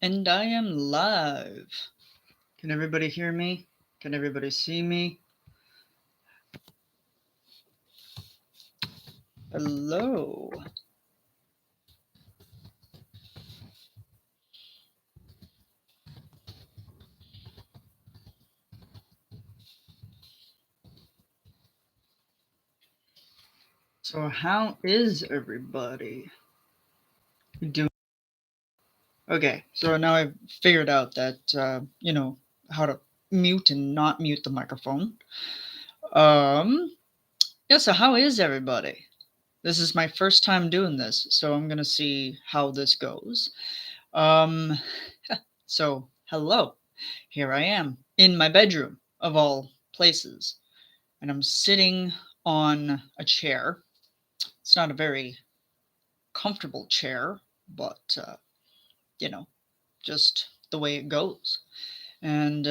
And I am live. Can everybody hear me? Can everybody see me? Hello. So, how is everybody doing? Okay, so now I've figured out that, how to mute and not mute the microphone. Yeah, so how is everybody? This is my first time doing this, so I'm gonna see how this goes. Um, so, hello. Here I am in my bedroom, of all places, and I'm sitting on a chair. It's not a very comfortable chair, but, you know, just the way it goes. And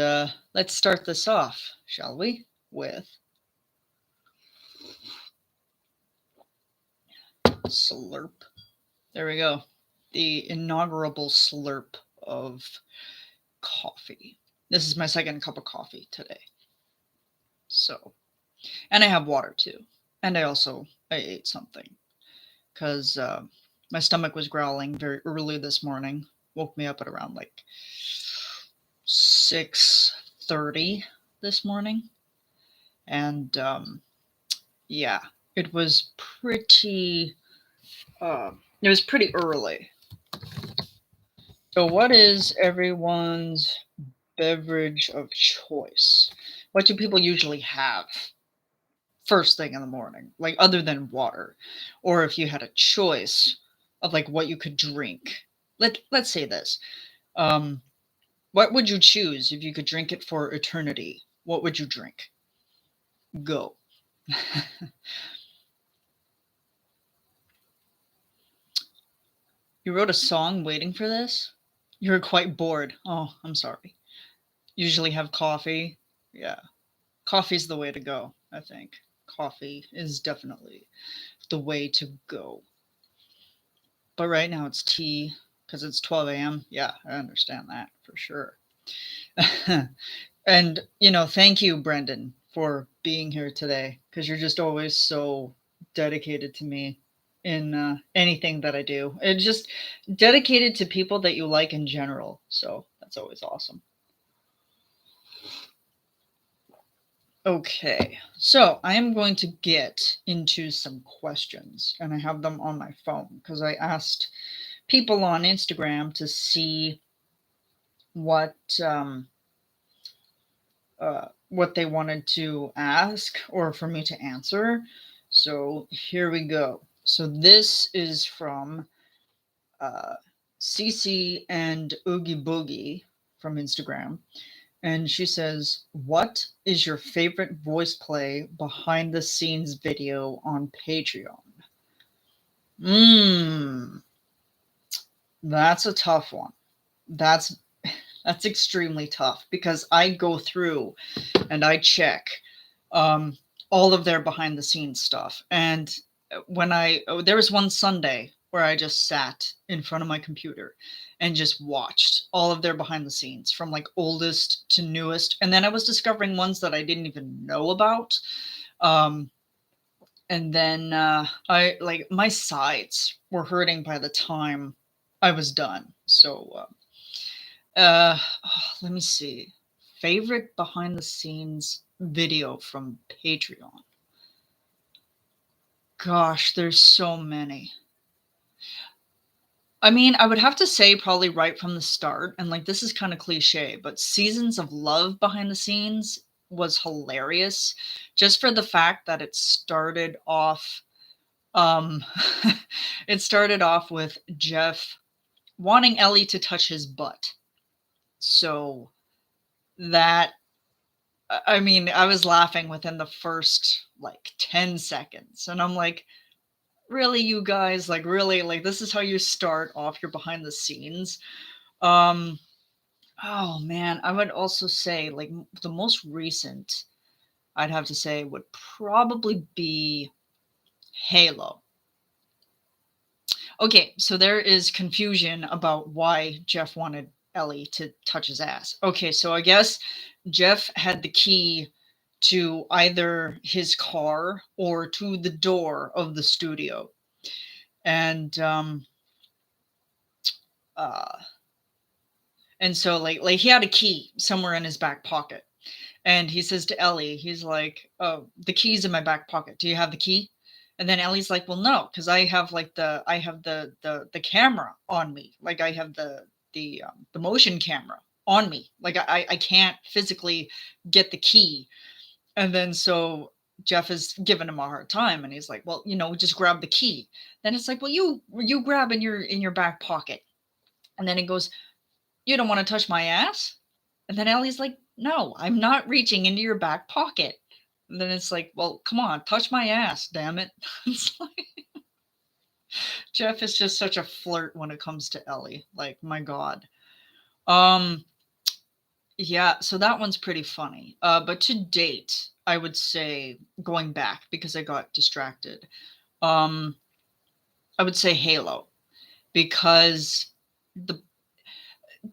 let's start this off, shall we? With slurp. There we go. The inaugural slurp of coffee. This is my second cup of coffee today. So, and I have water too. And I ate something because my stomach was growling very early this morning. Woke me up at around like 6:30 this morning, and yeah, it was pretty. It was pretty early. So, what is everyone's beverage of choice? What do people usually have first thing in the morning, like other than water? Or if you had a choice of like what you could drink. Let's say this. Um, what would you choose if you could drink it for eternity? What would you drink? Go. You wrote a song waiting for this? You were quite bored. Oh, I'm sorry. Usually have coffee. Yeah. Coffee's the way to go, I think. Coffee is definitely the way to go. But right now it's tea because it's 12 a.m. Yeah, I understand that for sure. And, thank you, Brendan, for being here today because you're just always so dedicated to me in anything that I do. And just dedicated to people that you like in general. So that's always awesome. Okay, so I am going to get into some questions, and I have them on my phone because I asked people on Instagram to see what um, what they wanted to ask or for me to answer. So here we go. So this is from uh, Cece and Oogie Boogie from Instagram. And she says, "What is your favorite voice play behind the scenes video on Patreon?" Mmm, that's a tough one. That's that's extremely tough because I go through and I check um, all of their behind the scenes stuff. And there was one Sunday where I just sat in front of my computer and just watched all of their behind the scenes from like oldest to newest. And then I was discovering ones that I didn't even know about. Um, and then I like my sides were hurting by the time I was done. So let me see. Favorite behind the scenes video from Patreon. Gosh, there's so many. I mean, I would have to say probably right from the start, and like this is kind of cliche, but Seasons of Love behind the scenes was hilarious just for the fact that it started off um it started off with Jeff wanting Ellie to touch his butt. So that I mean, I was laughing within the first like 10 seconds. And I'm like, really, you guys? Like, really? Like, this is how you start off your behind the scenes? Um, oh man, I would also say, like, the most recent, I'd have to say, would probably be Halo. Okay, so there is confusion about why Jeff wanted Ellie to touch his ass. Okay, so I guess Jeff had the key to either his car or to the door of the studio. And uh and so like he had a key somewhere in his back pocket. And he says to Ellie, he's like, "Oh, the key's in my back pocket. Do you have the key?" And then Ellie's like, "Well, no, because I have the camera on me. Like I have the motion camera on me. Like I can't physically get the key." And then so Jeff is giving him a hard time, and he's like, "Well, just grab the key." Then it's like, "Well, you grab in your back pocket." And then he goes, "You don't want to touch my ass?" And then Ellie's like, "No, I'm not reaching into your back pocket." And then it's like, "Well, come on, touch my ass, damn it." It's like, Jeff is just such a flirt when it comes to Ellie. Like, my God. Um, yeah, so that one's pretty funny. But to date, I would say going back because I got distracted. Um, I would say Halo because the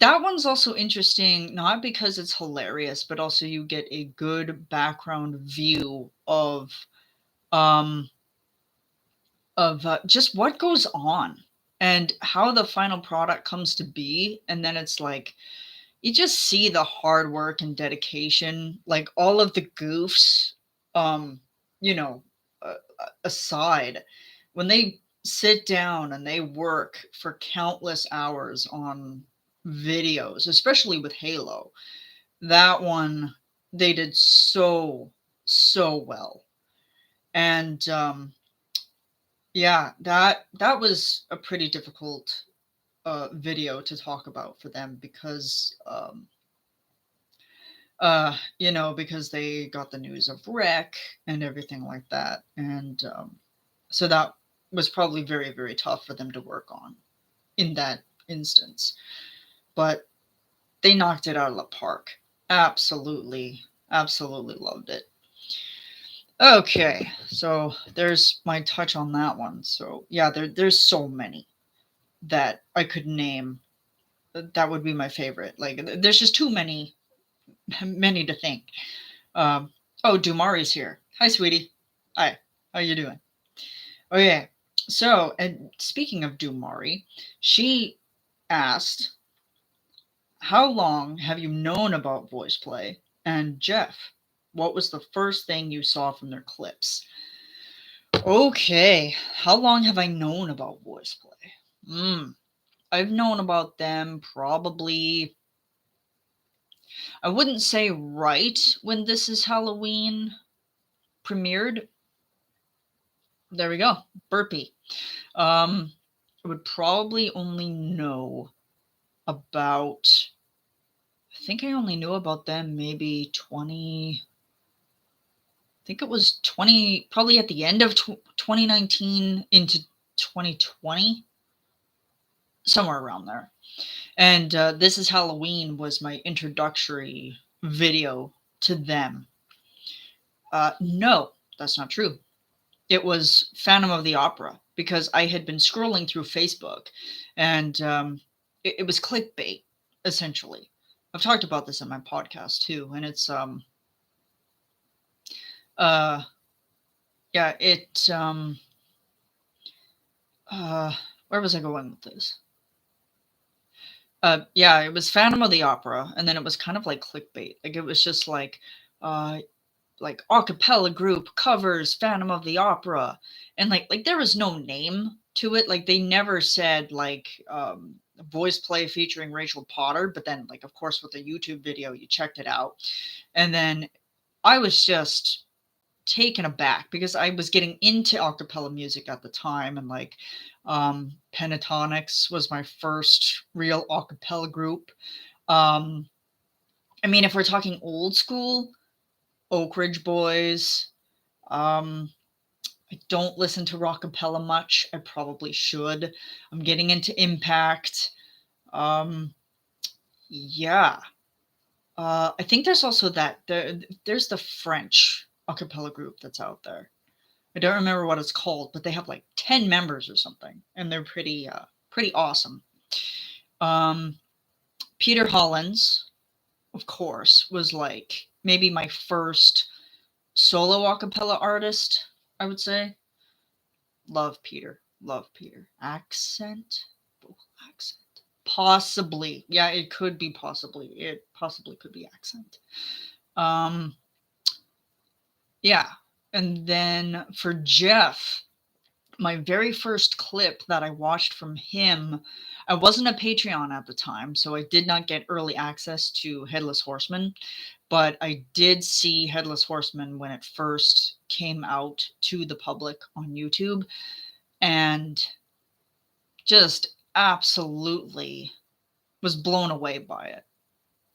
that one's also interesting, not because it's hilarious, but also you get a good background view um just what goes on and how the final product comes to be. And then it's like you just see the hard work and dedication, like all of the goofs, um, you know, aside, when they sit down and they work for countless hours on videos, especially with Halo, that one they did so well. And yeah, that was a pretty difficult video to talk about for them because because they got the news of wreck and everything like that. And so that was probably very, very tough for them to work on in that instance. But they knocked it out of the park. Absolutely, absolutely loved it. Okay, so there's my touch on that one. So yeah, there's so many that I could name. That would be my favorite. Like there's just too many, many to think. Um, oh, Dumari's here. Hi, sweetie. Hi. How you doing? Okay. So, and speaking of Dumari, she asked, "How long have you known about voice play?" And Jeff, what was the first thing you saw from their clips? Okay. How long have I known about voice play? I've known about them probably, I wouldn't say right when This Is Halloween premiered. There we go. Burpee. I would probably only know about, I think I only knew about them maybe 20, I think it was 20, probably at the end of 2019 into 2020, somewhere around there. And This Is Halloween was my introductory video to them. No, that's not true. It was Phantom of the Opera because I had been scrolling through Facebook and it was clickbait, essentially. I've talked about this in my podcast too, and it's uh yeah, it uh where was I going with this? Yeah, it was Phantom of the Opera, and then it was kind of like clickbait. Like it was just uh like a cappella group covers Phantom of the Opera, and like there was no name to it. Like they never said like voice play featuring Rachel Potter, but then like of course with the YouTube video you checked it out, and then I was just taken aback because I was getting into acapella music at the time, and like Pentatonics was my first real acapella group. um I mean, if we're talking old school, Oak Ridge Boys. um I don't listen to rockapella much. I probably should. I'm getting into Impact. um yeah. I think there's also there's the French acapella group that's out there. I don't remember what it's called, but they have like 10 members or something, and they're pretty awesome. Um, Peter Hollins, of course, was like maybe my first solo a cappella artist, I would say. Love Peter. Love Peter. Accent? Vocal accent. Possibly. Yeah, it could be possibly. It possibly could be accent. Um yeah. And then for Jeff, my very first clip that I watched from him, I wasn't a Patreon at the time, so I did not get early access to Headless Horseman, but I did see Headless Horseman when it first came out to the public on YouTube, and just absolutely was blown away by it.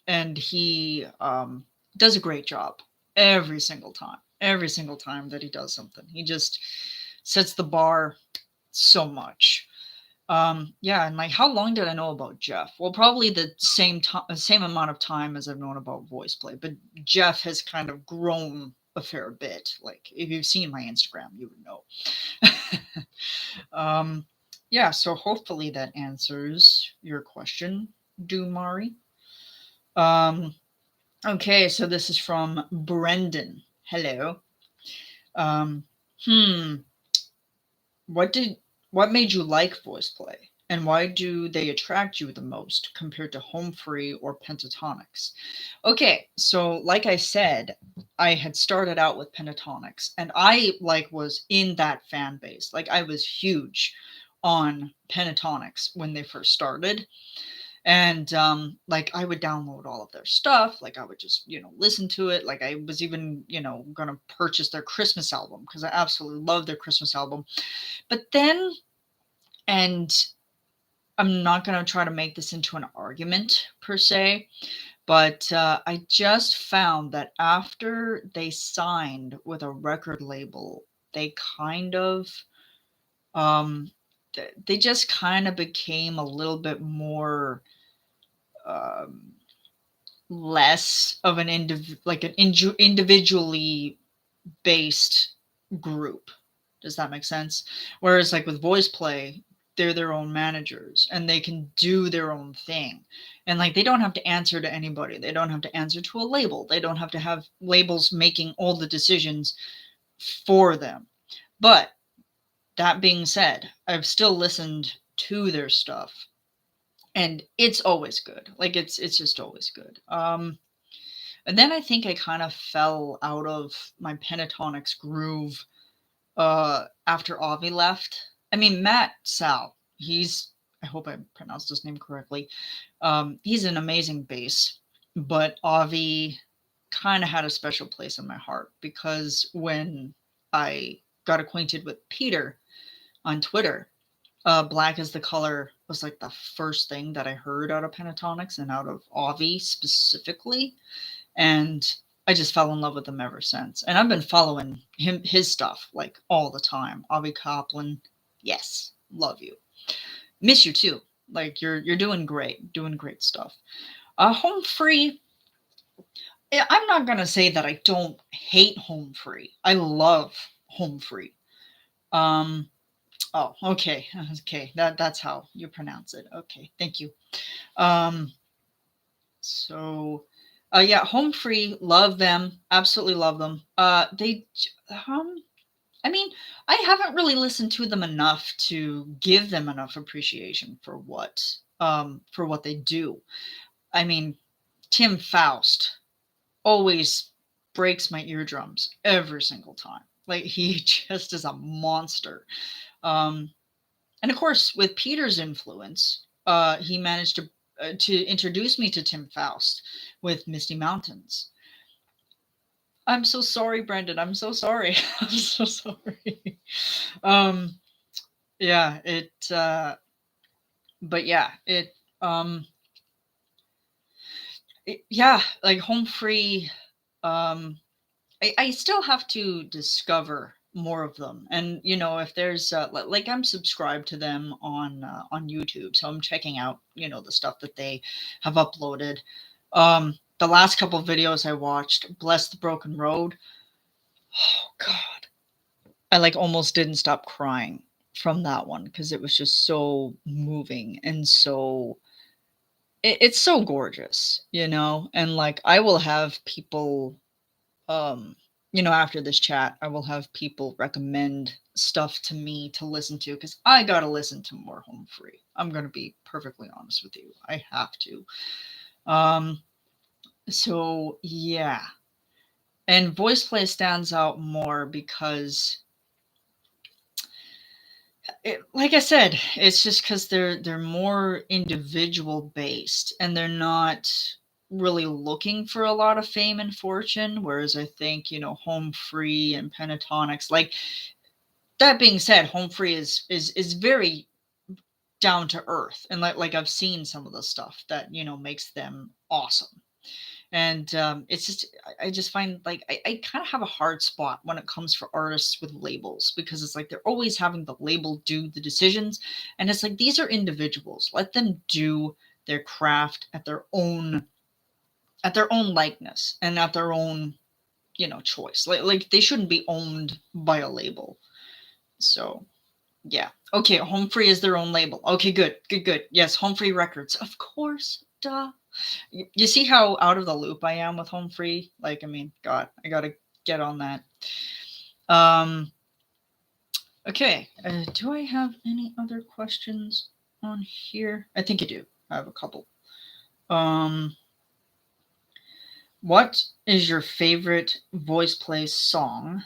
And he does a great job every single time. Every single time that he does something, he just sets the bar so much. Yeah, and like, how long did I know about Jeff? Well, probably the same amount of time as I've known about voice play, but Jeff has kind of grown a fair bit. Like, if you've seen my Instagram, you would know. um, yeah, so hopefully that answers your question, Dumari. Um, okay, so this is from Brendan. Hello. Um, hmm. What did what made you like voice play? And why do they attract you the most compared to home free or pentatonics? Okay, so like I said, I had started out with pentatonics and I like was in that fan base. Like I was huge on pentatonics when they first started. And like I would download all of their stuff, like I would just, listen to it. Like I was even, gonna purchase their Christmas album because I absolutely love their Christmas album. But then, and I'm not going to try to make this into an argument per se, but I just found that after they signed with a record label, they kind of, um, they just kind of became a little bit more, um, less of an individually based group. Does that make sense? Whereas like with voice play, they're their own managers and they can do their own thing. And like they don't have to answer to anybody. They don't have to answer to a label. They don't have to have labels making all the decisions for them. But that being said, I've still listened to their stuff and it's always good. Like it's just always good. And then I think I kind of fell out of my pentatonics groove after Avi left. I mean, Matt Sal, I hope I pronounced his name correctly. He's an amazing bass, but Avi kind of had a special place in my heart because when I got acquainted with Peter on Twitter, Black is the Color was like the first thing that I heard out of pentatonics and out of Avi specifically. And I just fell in love with him ever since. And I've been following his stuff like all the time. Avi Copland, yes, love you. Miss you too. Like you're doing great stuff. Home free. I'm not gonna say that I don't hate home free. I love home free. Um. Oh, okay, okay. That's how you pronounce it. Okay, thank you. Um. So, yeah, home free, love them, absolutely love them. Um, I mean, I haven't really listened to them enough to give them enough appreciation for what they do. I mean, Tim Faust always breaks my eardrums every single time. Like he just is a monster. Um, and of course, with Peter's influence, he managed to introduce me to Tim Faust with Misty Mountains. I'm so sorry, Brendan. I'm so sorry. I'm so sorry. um, yeah, but yeah, um, yeah, like home free. Um, I still have to discover more of them. And if there's like I'm subscribed to them on YouTube, so I'm checking out the stuff that they have uploaded. The last couple of videos I watched, Bless the Broken Road. Oh God, I like almost didn't stop crying from that one because it was just so moving and so it's so gorgeous, and like I will have people, um, after this chat, I will have people recommend stuff to me to listen to because I gotta listen to more Home Free. I'm gonna be perfectly honest with you. I have to. Um, so yeah. And voice play stands out more because like I said, it's just because they're more individual based and they're not really looking for a lot of fame and fortune. Whereas I think Home Free and Pentatonics, like that being said, Home Free is very down to earth, and like I've seen some of the stuff that makes them awesome. And it's just I just find like I kind of have a hard spot when it comes for artists with labels because it's like they're always having the label do the decisions, and it's like these are individuals. Let them do their craft at their own likeness and at their own choice. Like they shouldn't be owned by a label. So yeah. Okay, Home Free is their own label. Okay, good, good, good. Yes, Home Free Records, of course. Duh. You see how out of the loop I am with Home Free? Like, I mean, God, I gotta get on that. Um, okay. Do I have any other questions on here? I think I do. I have a couple. Um, what is your favorite voice play song?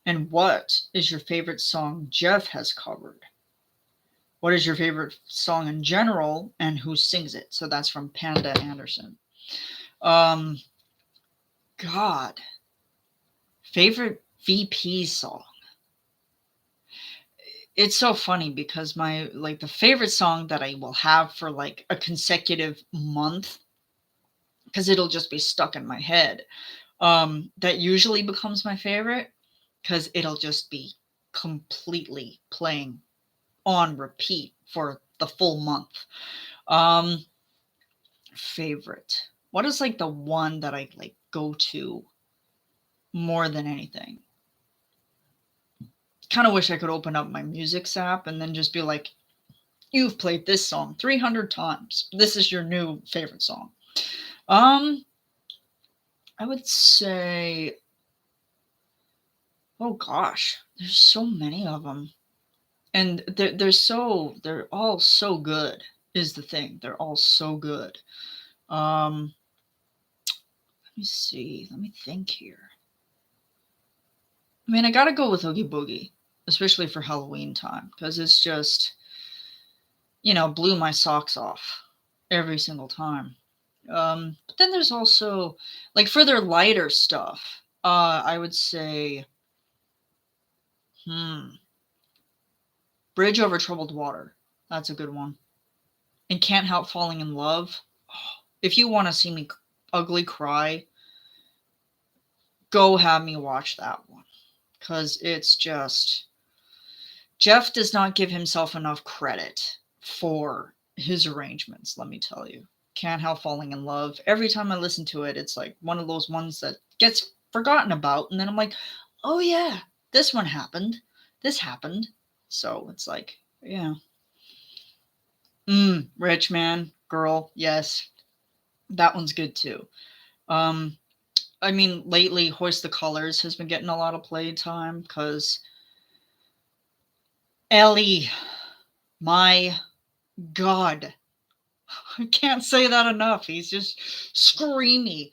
And what is your favorite song Jeff has covered? What is your favorite song in general and who sings it? So that's from Panda Anderson. Um, God, favorite VP song. It's so funny because my like the favorite song that I will have for like a consecutive month because it'll just be stuck in my head. That usually becomes my favorite because it'll just be completely playing on repeat for the full month. Um, favorite. What is like the one that I like go to more than anything? Kind of wish I could open up my music app and then just be like, you've played this song 300 times. This is your new favorite song. Um, I would say, oh gosh, there's so many of them, and they're all so good. Is the thing? They're all so good. Um, let me see. Let me think here. I mean, I gotta go with Oogie Boogie, especially for Halloween time, because it's just, blew my socks off every single time. But then there's also like for their lighter stuff. I would say, Bridge Over Troubled Water. That's a good one. And Can't Help Falling in Love. If you want to see me ugly cry, go have me watch that one because it's just Jeff does not give himself enough credit for his arrangements. Let me tell you. Can't Help Falling in Love. Every time I listen to it, it's like one of those ones that gets forgotten about, and then I'm like, oh yeah, this one happened. This happened. So it's like, yeah. Rich Man, Girl, yes. That one's good too. Um, I mean, lately, Hoist the Colors has been getting a lot of play time because Ellie, my God, I can't say that enough. He's just screamy.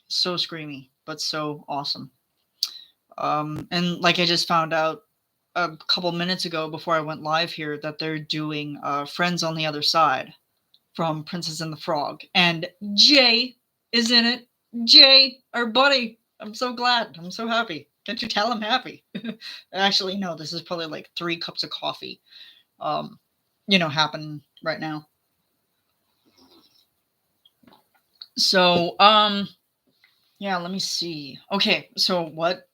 So screamy, but so awesome. And like I just found out a couple minutes ago before I went live here that they're doing Friends on the Other Side from Princess and the Frog. And Jay is in it. Jay, our buddy. I'm so glad. I'm so happy. Can't you tell I'm happy? Actually, no, this is probably like 3 cups of coffee, happening right now. So, yeah, let me see. Okay, so what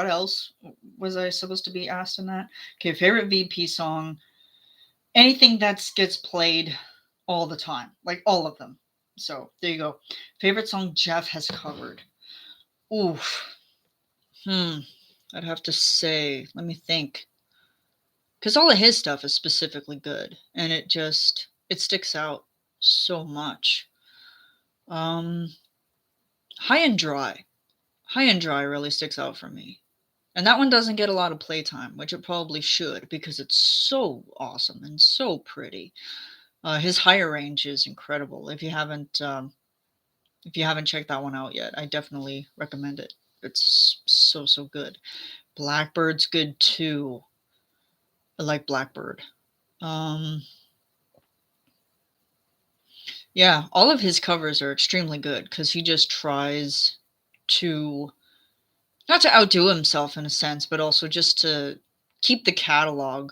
else was I supposed to be asked in that? Okay, favorite VP song. Anything that gets played all the time, like all of them. So there you go. Favorite song Jeff has covered. Oof. I'd have to say, let me think. Because all of his stuff is specifically good, and it sticks out. so much. Um, High and Dry. High and Dry really sticks out for me. And that one doesn't get a lot of playtime, which it probably should because it's so awesome and so pretty. His higher range is incredible. If you haven't checked that one out yet, I definitely recommend it. It's so good. Blackbird's good too. I like Blackbird. Um, yeah, all of his covers are extremely good because he just tries to not to outdo himself in a sense, but also just to keep the catalog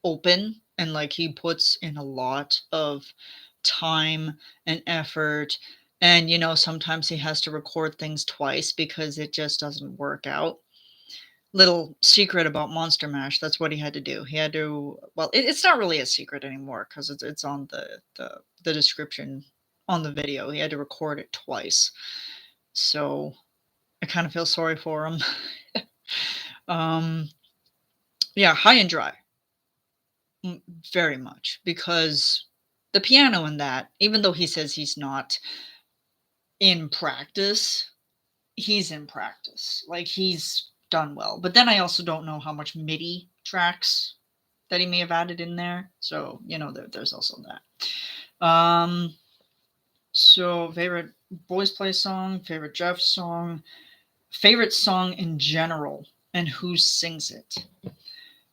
open, and like he puts in a lot of time and effort, and sometimes he has to record things twice because it just doesn't work out. Little secret about Monster Mash, that's what he had to do. He had to, well, it's not really a secret anymore because it's on the description on the video. He had to record it twice, so I kind of feel sorry for him. um yeah, High and Dry. Very much, because the piano in that, even though he says he's not in practice, he's in practice. Like, he's done well. But then I also don't know how much MIDI tracks that he may have added in there. So, there's also that. So favorite Boys Play song, favorite Jeff song, favorite song in general, and who sings it.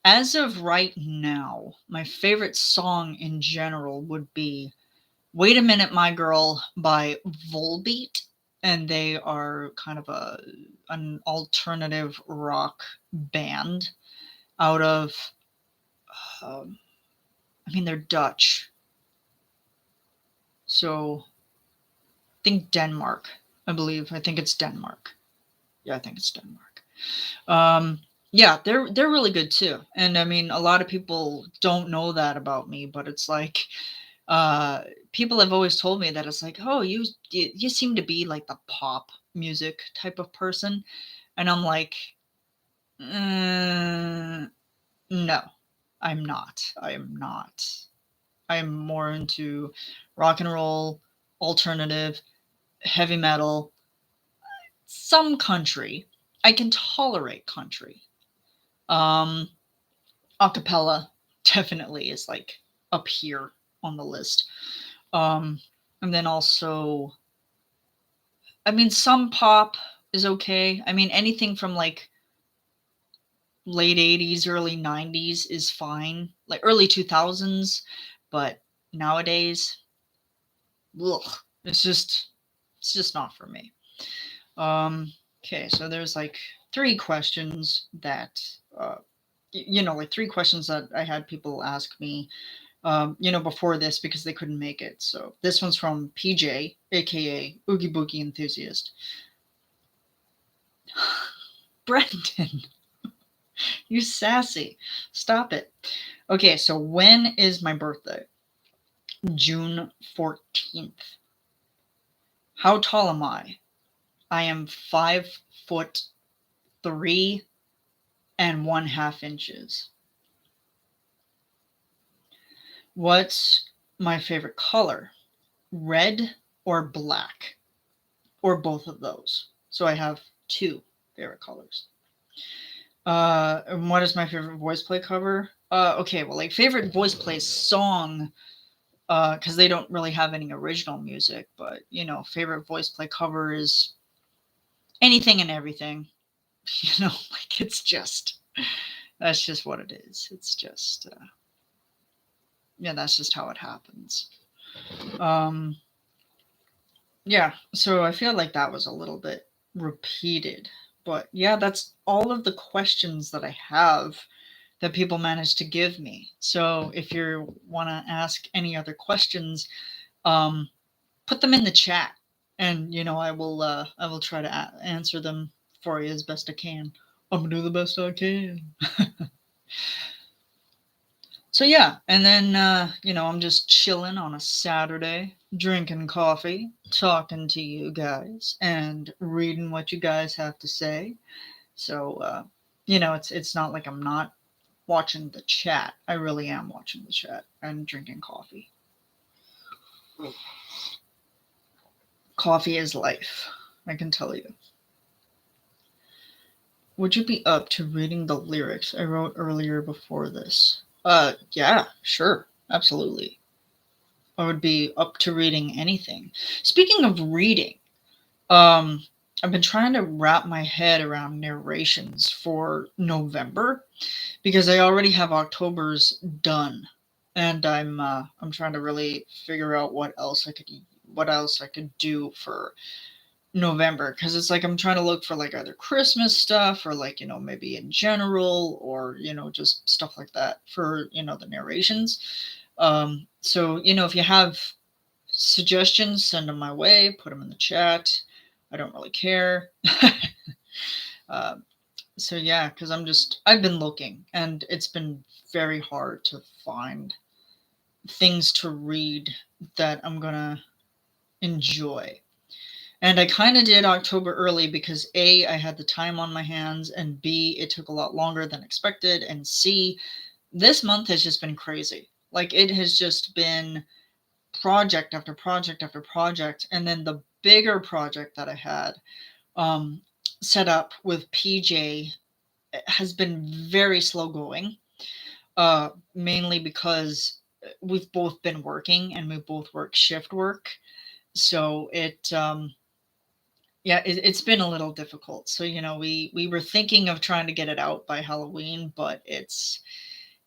As of right now, my favorite song in general would be Wait a Minute, My Girl by Volbeat. And they are kind of an alternative rock band out of, um, they're Dutch. So I think Denmark, I believe. I think it's Denmark. Yeah, I think it's Denmark. Yeah, they're really good too. And a lot of people don't know that about me, but it's like, people have always told me that it's like, oh, you seem to be like the pop music type of person, and I'm like, no, I'm not. I am not. I am more into rock and roll, alternative, heavy metal, some country. I can tolerate country. Um, Acapella definitely is like up here on the list. Um, and then also, some pop is okay. Anything from like late 80s, early 90s is fine. Like early 2000s, but nowadays, ugh, it's just not for me. Okay, so there's like three questions that like three questions that I had people ask me before this because they couldn't make it. So this one's from PJ, aka Oogie Boogie Enthusiast. Brendan, you sassy. Stop it. Okay, so when is my birthday? June 14th. How tall am I? I am 5'3.1/2 inches. What's my favorite color? Red or black? Or both of those. So I have two favorite colors. And what is my favorite voice play cover? Okay, well, like favorite voice play song, because they don't really have any original music, but favorite voice play cover is Anything and Everything. Like that's just what it is. It's just, yeah, that's just how it happens. Um, yeah, so I feel like that was a little bit repeated, but yeah, that's all of the questions that I have that people managed to give me. So if you want to ask any other questions, um, put them in the chat, and I will try to answer them for you as best I can. I'm gonna do the best I can. So yeah, and then I'm just chilling on a Saturday, drinking coffee, talking to you guys, and reading what you guys have to say. So it's not like I'm not watching the chat. I really am watching the chat and drinking coffee. Coffee is life, I can tell you. Would you be up to reading the lyrics I wrote earlier before this? Yeah, sure, absolutely. I would be up to reading anything. Speaking of reading, um, I've been trying to wrap my head around narrations for November because I already have October's done, and I'm trying to really figure out what else I could do for November, because it's like I'm trying to look for like either Christmas stuff or like, maybe in general, or just stuff like that for the narrations. So if you have suggestions, send them my way, put them in the chat. I don't really care. uh, so yeah, because I've been looking, and it's been very hard to find things to read that I'm gonna enjoy. And I kind of did October early because A, I had the time on my hands, and B, it took a lot longer than expected, and C, this month has just been crazy. Like, it has just been project after project after project. And then the bigger project that I had um, set up with PJ has been very slow going, mainly because we've both been working and we both work shift work. So it's been a little difficult. So we were thinking of trying to get it out by Halloween, but it's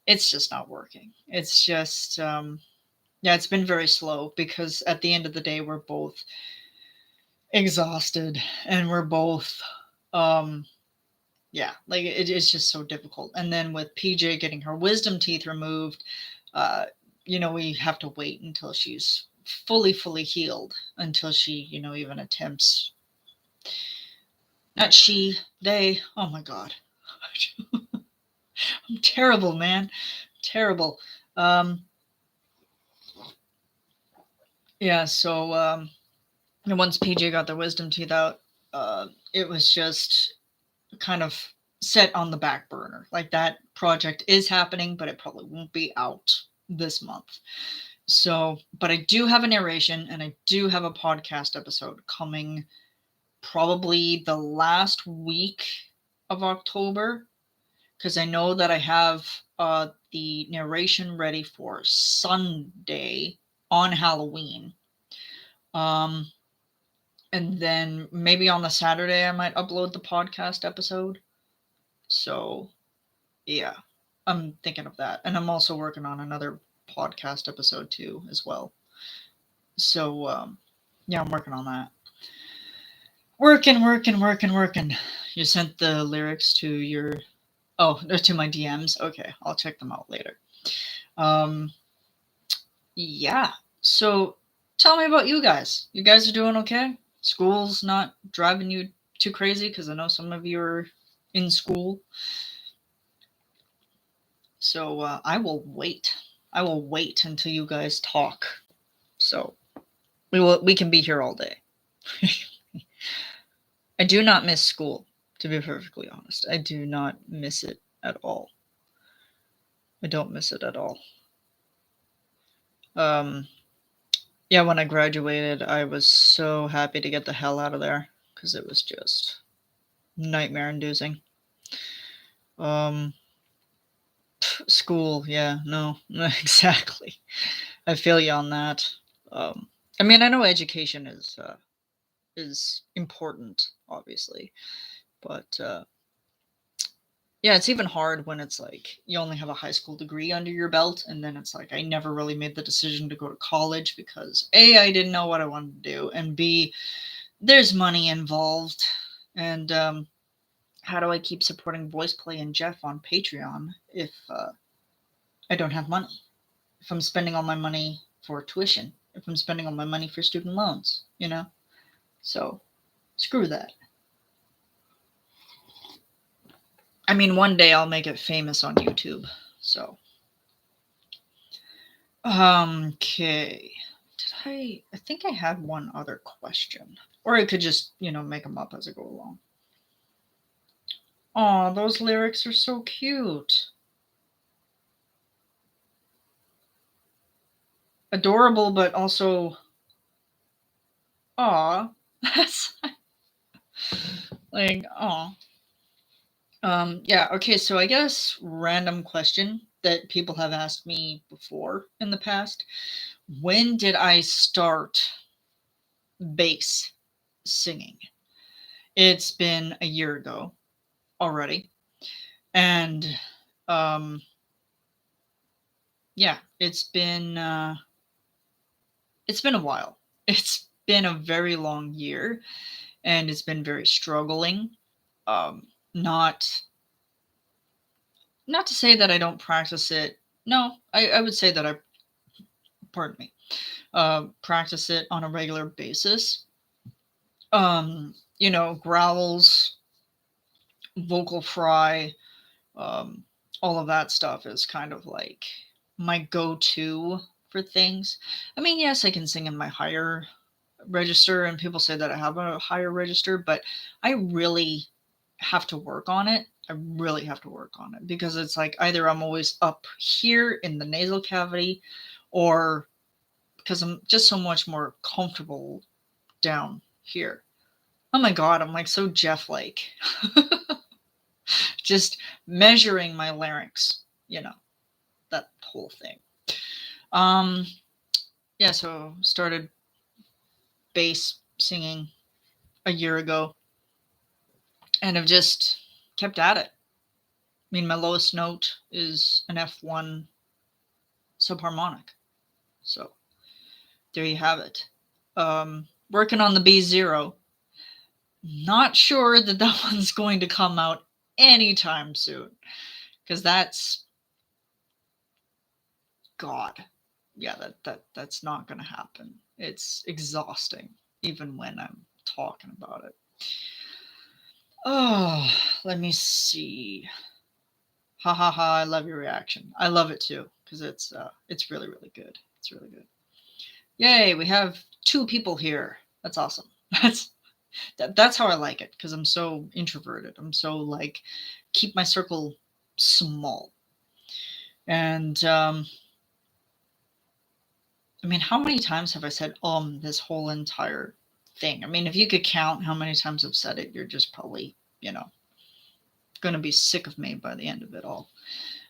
just not working. It's just yeah, it's been very slow because at the end of the day we're both exhausted, and we're both um yeah, like it's just so difficult. And then with PJ getting her wisdom teeth removed, uh we have to wait until she's fully healed, until she even attempts, not she, they, oh my god. I'm terrible, man, terrible. um yeah, so and once PJ got the wisdom teeth out, it was just kind of set on the back burner. Like, that project is happening, but it probably won't be out this month. So, but I do have a narration, and I do have a podcast episode coming probably the last week of October, because I know that I have the narration ready for Sunday on Halloween. Um, and then maybe on the Saturday I might upload the podcast episode. So yeah, I'm thinking of that. And I'm also working on another podcast episode too, as well. So, yeah, I'm working on that. Working. You sent the lyrics to your, oh, to my DMs. Okay, I'll check them out later. Um, yeah. So, tell me about you guys. You guys are doing okay? School's not driving you too crazy? Because I know some of you are in school. So I will wait. I will wait until you guys talk. So we can be here all day. I do not miss school, to be perfectly honest. I do not miss it at all. I don't miss it at all. Um, yeah, when I graduated, I was so happy to get the hell out of there because it was just nightmare inducing. School, yeah, no, exactly. I feel you on that. I mean, I know education is important, obviously, but yeah, it's even hard when it's like you only have a high school degree under your belt, and then it's like I never really made the decision to go to college because A, I didn't know what I wanted to do, and B, there's money involved. And how do I keep supporting Voice Play and Jeff on Patreon if I don't have money? If I'm spending all my money for tuition, if I'm spending all my money for student loans, So, screw that. I mean, one day I'll make it famous on YouTube. So, okay. I think I had one other question. Or I could just, make them up as I go along. Oh, those lyrics are so cute. Adorable, but also Aw. That's like, aw. Yeah, okay, so I guess random question that people have asked me before in the past. When did I start bass singing? It's been a year ago already. And um yeah, it's been a while. It's been a very long year and it's been very struggling. Not not to say that I don't practice it. No, I would say that I pardon me. Practice it on a regular basis. Growls, vocal fry, um, all of that stuff is kind of like my go-to for things. I mean, yes, I can sing in my higher register, and people say that I have a higher register, but I really have to work on it. I really have to work on it because it's like either I'm always up here in the nasal cavity, or because I'm just so much more comfortable down here. Oh my god, I'm like so Jeff like. Just measuring my larynx, that whole thing. Um yeah, so started bass singing a year ago and have just kept at it. I mean, my lowest note is an F1 subharmonic. So there you have it. Working on the B0. Not sure that that one's going to come out anytime soon because that's God. Yeah, that's not going to happen. It's exhausting even when I'm talking about it. Oh, let me see. Ha ha ha! I love your reaction. I love it too because it's really really good. It's really good. Yay! We have two people here. That's awesome. That's how I like it because I'm so introverted. I'm so like keep my circle small. And I mean, how many times have I said this whole entire thing? I mean, if you could count how many times I've said it, you're just probably, going to be sick of me by the end of it all.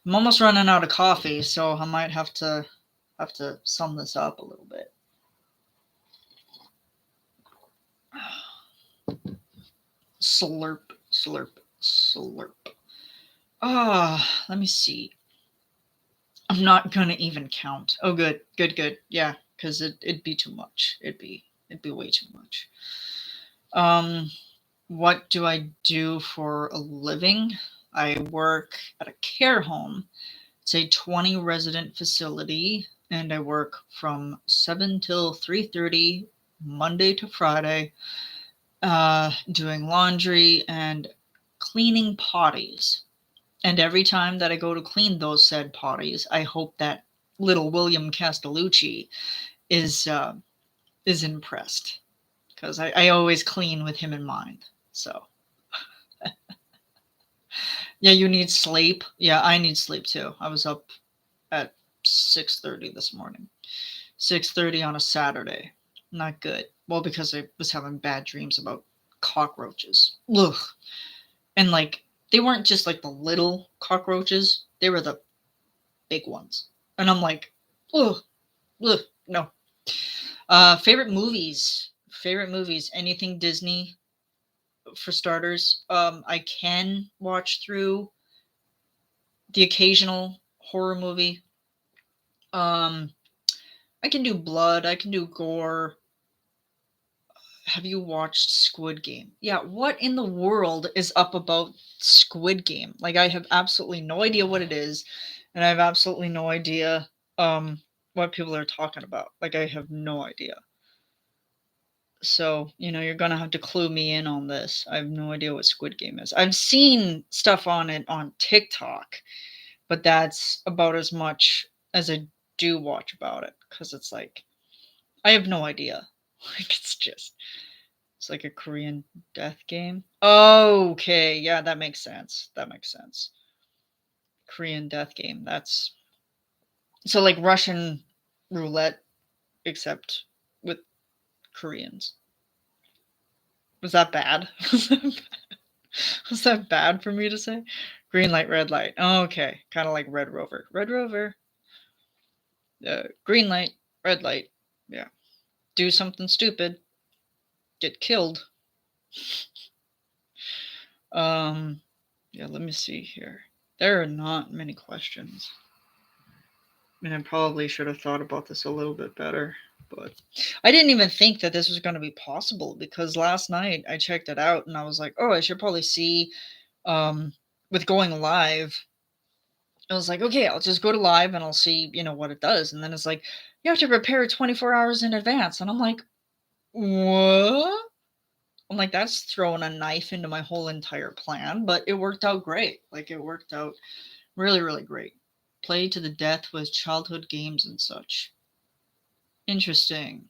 I'm almost running out of coffee, so I might have to sum this up a little bit. Slurp, slurp, slurp. Let me see. I'm not gonna even count. Oh, good, good, good. Yeah, because it'd be too much. It'd be way too much. Um, what do I do for a living? I work at a care home. It's a 20 resident facility, and I work from 7 till 3:30 Monday to Friday, doing laundry and cleaning potties. And every time that I go to clean those said potties, I hope that little William Castellucci is uh, is impressed because I always clean with him in mind. So yeah, you need sleep. Yeah, I need sleep too. I was up at 6:30 this morning. 6:30 on a Saturday. Not good. Well, because I was having bad dreams about cockroaches. Ugh. And like they weren't just like the little cockroaches; they were the big ones. And I'm like, ugh, ugh, no. Favorite movies. Favorite movies. Anything Disney for starters. I can watch through the occasional horror movie. Um, I can do blood. I can do gore. Have you watched Squid Game? Yeah, what in the world is up about Squid Game? Like, I have absolutely no idea what it is, and I have absolutely no idea what people are talking about. Like, I have no idea. So, you're gonna have to clue me in on this. I have no idea what Squid Game is. I've seen stuff on it on TikTok, but that's about as much as I do watch about it because it's like I have no idea. Like, it's like a Korean death game. Okay, yeah, that makes sense. That makes sense. Korean death game. That's so like Russian roulette, except with Koreans. Was that bad? Was that bad for me to say? Green light, red light. Oh, okay. Kind of like Red Rover. Red Rover. Green light, red light. Yeah. Do something stupid. Get killed. Yeah, let me see here. There are not many questions. And I probably should have thought about this a little bit better. But I didn't even think that this was going to be possible because last night I checked it out and I was like, oh, I should probably see with going live. I was like, okay, I'll just go to live and I'll see, what it does. And then it's like, you have to prepare 24 hours in advance. And I'm like, what? I'm like, that's throwing a knife into my whole entire plan. But it worked out great. Like, it worked out really, really great. Play to the death with childhood games and such. Interesting.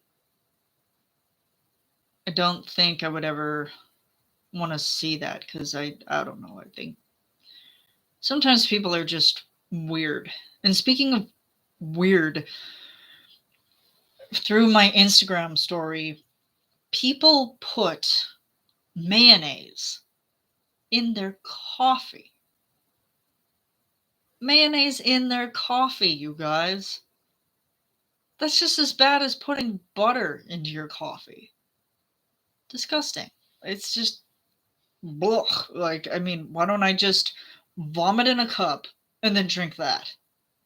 I don't think I would ever want to see that because I don't know. I think sometimes people are just weird. And speaking of weird, through my Instagram story, people put mayonnaise in their coffee. Mayonnaise in their coffee, you guys. That's just as bad as putting butter into your coffee. Disgusting. It's just blech. Like, I mean, why don't I just vomit in a cup and then drink that?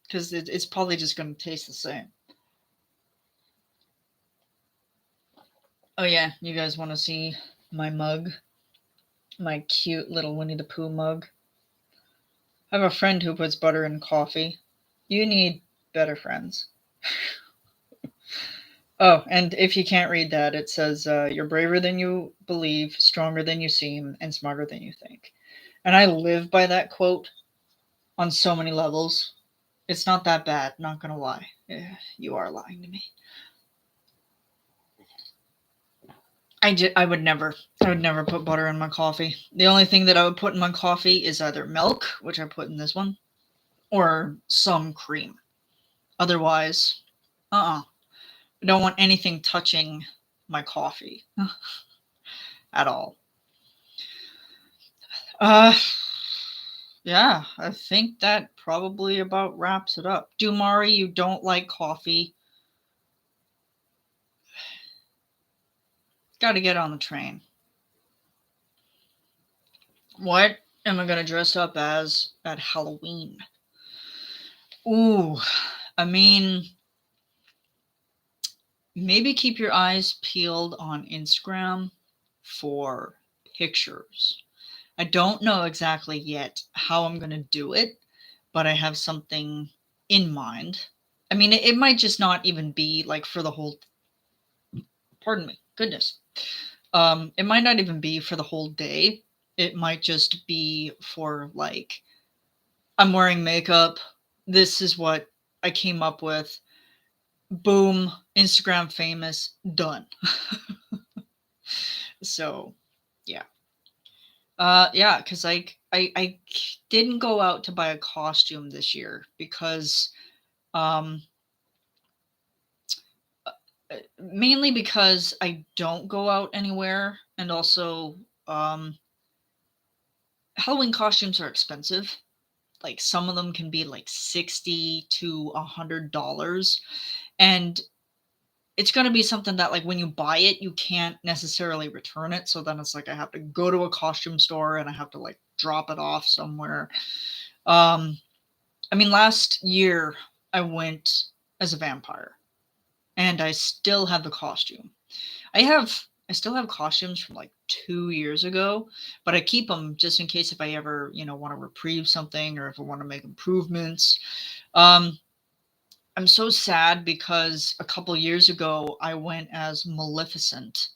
Because it's probably just going to taste the same. Oh, yeah, you guys want to see my mug? My cute little Winnie the Pooh mug? I have a friend who puts butter in coffee. You need better friends. Oh, and if you can't read that, it says, you're braver than you believe, stronger than you seem, and smarter than you think. And I live by that quote on so many levels. It's not that bad, not gonna lie. You are lying to me. I would never put butter in my coffee. The only thing that I would put in my coffee is either milk, which I put in this one, or some cream. Otherwise, I don't want anything touching my coffee at all. Uh, yeah, I think that probably about wraps it up. Dumari, you don't like coffee. Got to get on the train. What am I going to dress up as at Halloween? Ooh, I mean, maybe keep your eyes peeled on Instagram for pictures. I don't know exactly yet how I'm going to do it, but I have something in mind. I mean, it might just not even be like for the whole, pardon me, goodness. It might not even be for the whole day. It might just be for like, I'm wearing makeup. This is what I came up with. Boom, Instagram famous, done. So, yeah. Yeah, because I didn't go out to buy a costume this year because um mainly because I don't go out anywhere, and also um Halloween costumes are expensive. Like some of them can be like $60 to $100, and it's going to be something that like when you buy it you can't necessarily return it, so then it's like I have to go to a costume store and I have to like drop it off somewhere. um I mean, last year I went as a vampire and I still have the costume. I still have costumes from like 2 years ago, but I keep them just in case if I ever, want to reprieve something or if I want to make improvements. um I'm so sad because a couple years ago I went as Maleficent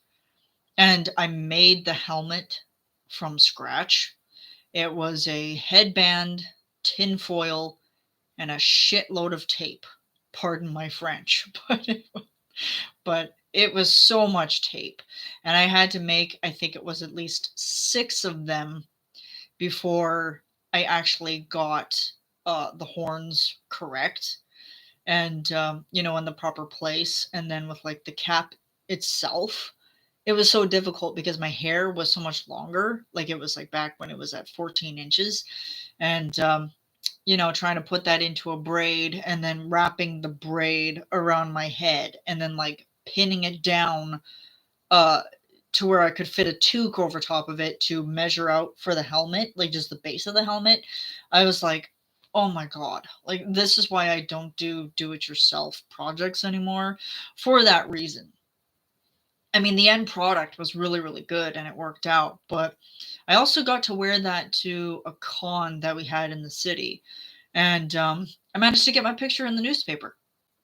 and I made the helmet from scratch. It was a headband, tinfoil, and a shitload of tape. Pardon my French, but it was so much tape. And I had to make, I think it was at least 6 of them before I actually got the horns correct and in the proper place, and then with like the cap itself, it was so difficult because my hair was so much longer. Like it was like back when it was at 14 inches. And, trying to put that into a braid and then wrapping the braid around my head and then like pinning it down uh, to where I could fit a toque over top of it to measure out for the helmet, like just the base of the helmet. I was like, oh my God, like this is why I don't do it yourself projects anymore for that reason. I mean, the end product was really, really good and it worked out, but I also got to wear that to a con that we had in the city. And I managed to get my picture in the newspaper.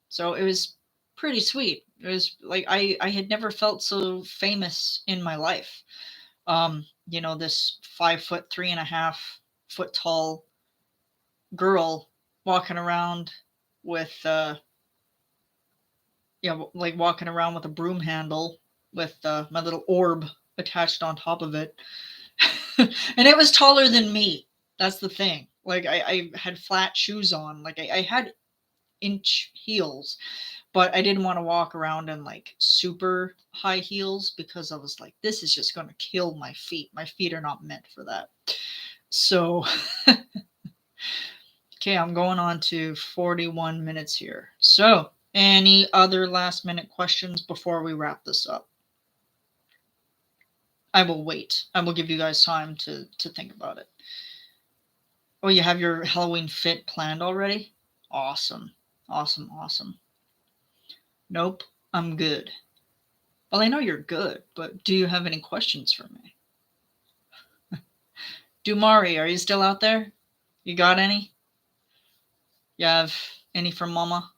So it was pretty sweet. It was like I had never felt so famous in my life. This 5 foot, 3.5 foot tall girl walking around with like walking around with a broom handle with my little orb attached on top of it. And it was taller than me. That's the thing. Like I had flat shoes on. Like I had inch heels, but I didn't want to walk around in like super high heels because I was like, this is just going to kill my feet. My feet are not meant for that. So, okay, I'm going on to 41 minutes here. So, any other last minute questions before we wrap this up? I will wait. I will give you guys time to think about it. Oh, you have your Halloween fit planned already? Awesome. Awesome, awesome. Nope, I'm good. Well, I know you're good, but do you have any questions for me? Dumari, are you still out there? You got any? You have any from Mama?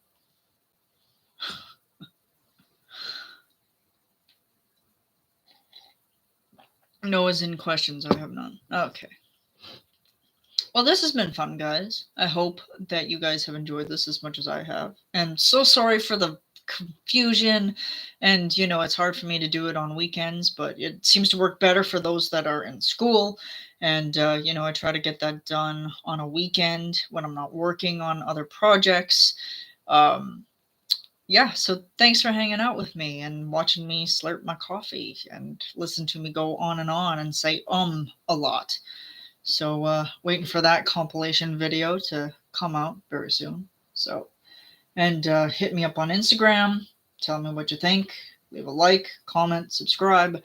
No as in questions, I have none. Okay. Well, this has been fun, guys. I hope that you guys have enjoyed this as much as I have. And so sorry for the confusion. And, it's hard for me to do it on weekends, but it seems to work better for those that are in school. And, I try to get that done on a weekend when I'm not working on other projects. Um, yeah, so thanks for hanging out with me and watching me slurp my coffee and listen to me go on and say a lot. So waiting for that compilation video to come out very soon. So and hit me up on Instagram, tell me what you think, leave a like, comment, subscribe,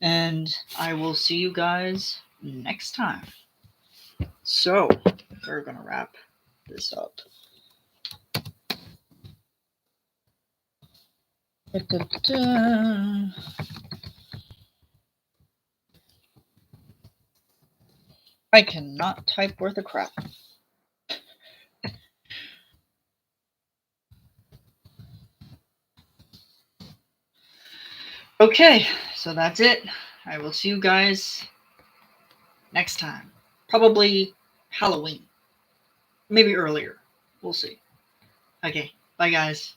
and I will see you guys next time. So we're gonna wrap this up. Da-da-da. I cannot type worth a crap. Okay, so that's it. I will see you guys next time. Probably Halloween. Maybe earlier. We'll see. Okay, bye guys.